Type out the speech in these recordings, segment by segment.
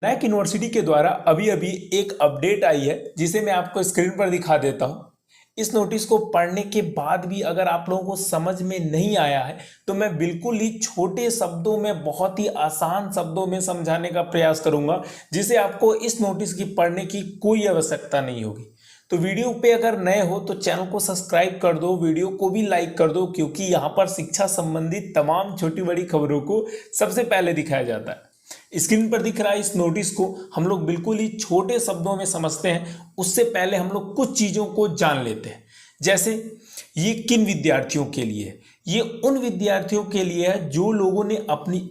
NAAC university के द्वारा अभी अभी एक अपडेट आई है जिसे मैं आपको स्क्रीन पर दिखा देता हूं। इस नोटिस को पढ़ने के बाद भी अगर आप लोगों को समझ में नहीं आया है तो मैं बिल्कुल ही छोटे शब्दों में, बहुत ही आसान शब्दों में समझाने का प्रयास करूंगा, जिसे आपको इस नोटिस की पढ़ने की कोई आवश्यकता नहीं होगी। तो वीडियो पे अगर नए हो तो चैनल को सब्सक्राइब कर दो, वीडियो को भी लाइक कर दो, क्योंकि यहाँ पर शिक्षा संबंधित तमाम छोटी बड़ी खबरों को सबसे पहले दिखाया जाता है। स्क्रीन पर दिख रहा है इस नोटिस को हम लोग बिल्कुल ही छोटे शब्दों में समझते हैं। उससे पहले हम लोग कुछ चीज़ों को जान लेते हैं। जैसे ये किन विद्यार्थियों के लिए है? ये उन विद्यार्थियों के लिए है जो लोगों ने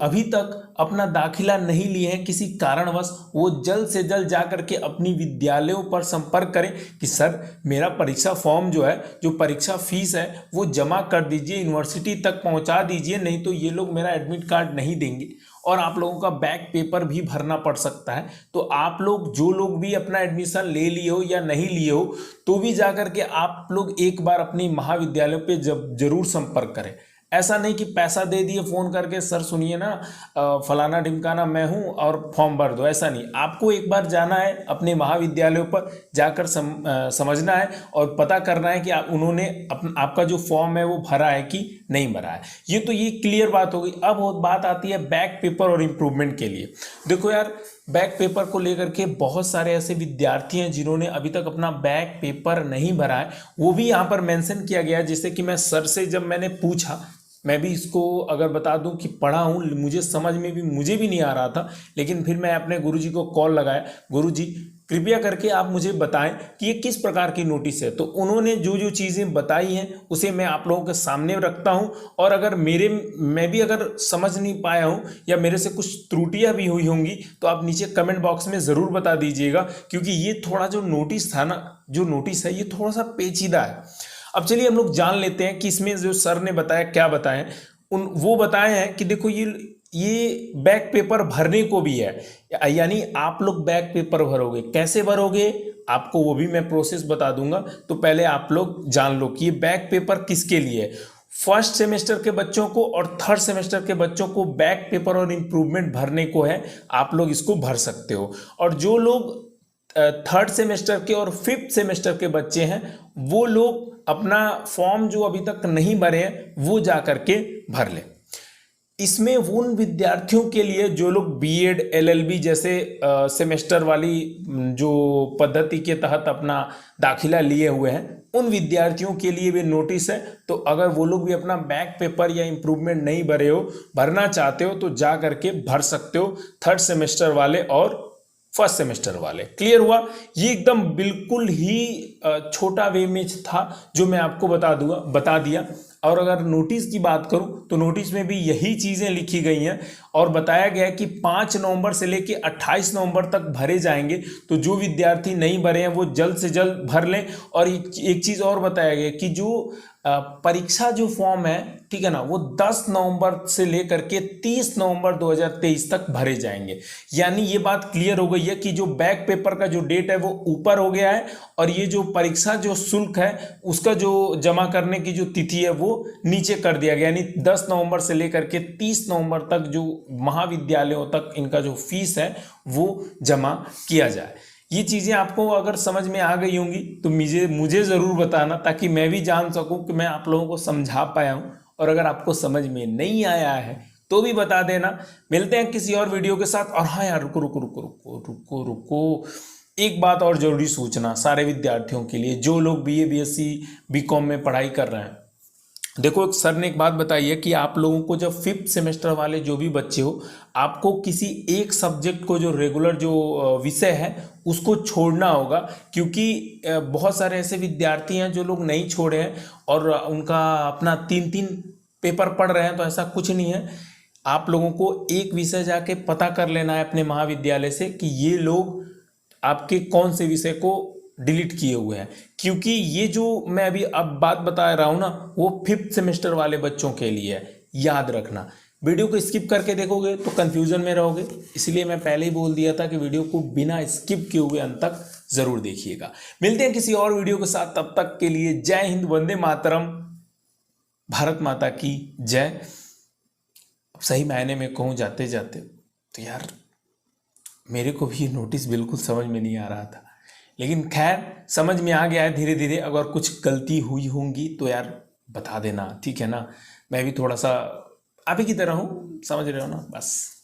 अभी तक अपना दाखिला नहीं लिए हैं किसी कारणवश। वो जल्द से जल्द जा करके अपनी विद्यालयों पर संपर्क करें कि सर मेरा परीक्षा फॉर्म जो है, जो परीक्षा फीस है वो जमा कर दीजिए, यूनिवर्सिटी तक पहुंचा दीजिए, नहीं तो ये लोग मेरा एडमिट कार्ड नहीं देंगे और आप लोगों का बैक पेपर भी भरना पड़ सकता है। तो आप लोग, जो लोग भी अपना एडमिशन ले लिए हो या नहीं लिए हो, तो भी जाकर के आप लोग एक बार अपनी महाविद्यालयों पे जरूर संपर्क करें। ऐसा नहीं कि पैसा दे दिए फोन करके, सर सुनिए ना फलाना ढिमकाना मैं हूं और फॉर्म भर दो। ऐसा नहीं, आपको एक बार जाना है अपने महाविद्यालयों पर जाकर समझना है और पता करना है कि उन्होंने आपका जो फॉर्म है वो भरा है कि नहीं भरा है। ये क्लियर बात हो गई। अब बात आती है बैक पेपर और इम्प्रूवमेंट के लिए। देखो यार, बैक पेपर को लेकर के बहुत सारे ऐसे विद्यार्थी हैं जिन्होंने अभी तक अपना बैक पेपर नहीं भरा है, वो भी यहाँ पर मेंशन किया गया है। जैसे कि मैं सर से जब मैंने पूछा, मैं भी इसको अगर बता दूं कि पढ़ा हूं, मुझे भी नहीं आ रहा था, लेकिन फिर मैं अपने गुरुजी को कॉल लगाया, गुरुजी कृपया करके आप मुझे बताएं कि ये किस प्रकार की नोटिस है। तो उन्होंने जो जो चीज़ें बताई हैं उसे मैं आप लोगों के सामने रखता हूं। और अगर मैं भी अगर समझ नहीं पाया हूं या मेरे से कुछ त्रुटियां भी हुई होंगी तो आप नीचे कमेंट बॉक्स में ज़रूर बता दीजिएगा, क्योंकि ये थोड़ा जो नोटिस था ना, जो नोटिस है ये थोड़ा सा पेचीदा है। अब चलिए हम लोग जान लेते हैं कि इसमें जो सर ने बताया क्या बताएं। वो बताए हैं कि देखो ये बैक पेपर भरने को भी है, यानी आप लोग बैक पेपर भरोगे। कैसे भरोगे आपको वो भी मैं प्रोसेस बता दूंगा। तो पहले आप लोग जान लो कि ये बैक पेपर किसके लिए है। फर्स्ट सेमेस्टर के बच्चों को और थर्ड सेमेस्टर के बच्चों को बैक पेपर और इम्प्रूवमेंट भरने को है, आप लोग इसको भर सकते हो। और जो लोग थर्ड सेमेस्टर के और फिफ्थ सेमेस्टर के बच्चे हैं, वो लोग अपना फॉर्म जो अभी तक नहीं भरे हैं वो जा करके भर लें। इसमें उन विद्यार्थियों के लिए जो लोग बीएड एलएलबी जैसे सेमेस्टर वाली जो पद्धति के तहत अपना दाखिला लिए हुए हैं, उन विद्यार्थियों के लिए भी नोटिस है। तो अगर वो लोग भी अपना बैक पेपर या इम्प्रूवमेंट नहीं भरे हो, भरना चाहते हो, तो जा करके भर सकते हो, थर्ड सेमेस्टर वाले और फर्स्ट सेमेस्टर वाले। क्लियर हुआ? ये एकदम बिल्कुल ही छोटा वे में था जो मैं आपको बता दिया। और अगर नोटिस की बात करूं तो नोटिस में भी यही चीज़ें लिखी गई हैं और बताया गया है कि 5 नवंबर से लेकर 28 नवंबर तक भरे जाएंगे। तो जो विद्यार्थी नहीं भरे हैं वो जल्द से जल्द भर लें। और एक चीज़ और बताया गया कि जो परीक्षा जो फॉर्म है, ठीक है ना, वो 10 नवंबर से लेकर के 30 नवंबर 2023 तक भरे जाएंगे। यानी ये बात क्लियर हो गई है कि जो बैक पेपर का जो डेट है वो ऊपर हो गया है और ये जो परीक्षा जो शुल्क है उसका जो जमा करने की जो तिथि है वो नीचे कर दिया गया। यानी 10 नवंबर से लेकर के 30 नवंबर तक जो महाविद्यालयों तक इनका जो फीस है वो जमा किया जाए। ये चीज़ें आपको अगर समझ में आ गई होंगी तो मुझे ज़रूर बताना, ताकि मैं भी जान सकूं कि मैं आप लोगों को समझा पाया हूं। और अगर आपको समझ में नहीं आया है तो भी बता देना। मिलते हैं किसी और वीडियो के साथ। और हाँ यार, रुको रुको रुको रुको रुको रुको, एक बात और जरूरी सूचना सारे विद्यार्थियों के लिए जो लोग बीए बीएससी बीकॉम में पढ़ाई कर रहे हैं। देखो, एक सर ने एक बात बताई है कि आप लोगों को जब फिफ्थ सेमेस्टर वाले जो भी बच्चे हो, आपको किसी एक सब्जेक्ट को जो रेगुलर जो विषय है उसको छोड़ना होगा, क्योंकि बहुत सारे ऐसे विद्यार्थी हैं जो लोग नहीं छोड़े हैं और उनका अपना 3-3 पेपर पढ़ रहे हैं। तो ऐसा कुछ नहीं है, आप लोगों को एक विषय जाके पता कर लेना है अपने महाविद्यालय से कि ये लोग आपके कौन से विषय को डिलीट किए हुए हैं। क्योंकि ये जो मैं अभी अब बात बता रहा हूँ ना, वो फिफ्थ सेमेस्टर वाले बच्चों के लिए है, याद रखना। वीडियो को स्किप करके देखोगे तो कंफ्यूजन में रहोगे, इसलिए मैं पहले ही बोल दिया था कि वीडियो को बिना स्किप किए हुए अंत तक जरूर देखिएगा। मिलते हैं किसी और वीडियो के साथ, तब तक के लिए जय हिंद, वंदे मातरम, भारत माता की जय। सही मायने में कहूँ जाते जाते तो यार मेरे को भी ये नोटिस बिल्कुल समझ में नहीं आ रहा था, लेकिन खैर समझ में आ गया है धीरे धीरे। अगर कुछ गलती हुई होंगी तो यार बता देना, ठीक है ना। मैं भी थोड़ा सा आप ही की तरह हूँ, समझ रहे हो ना, बस।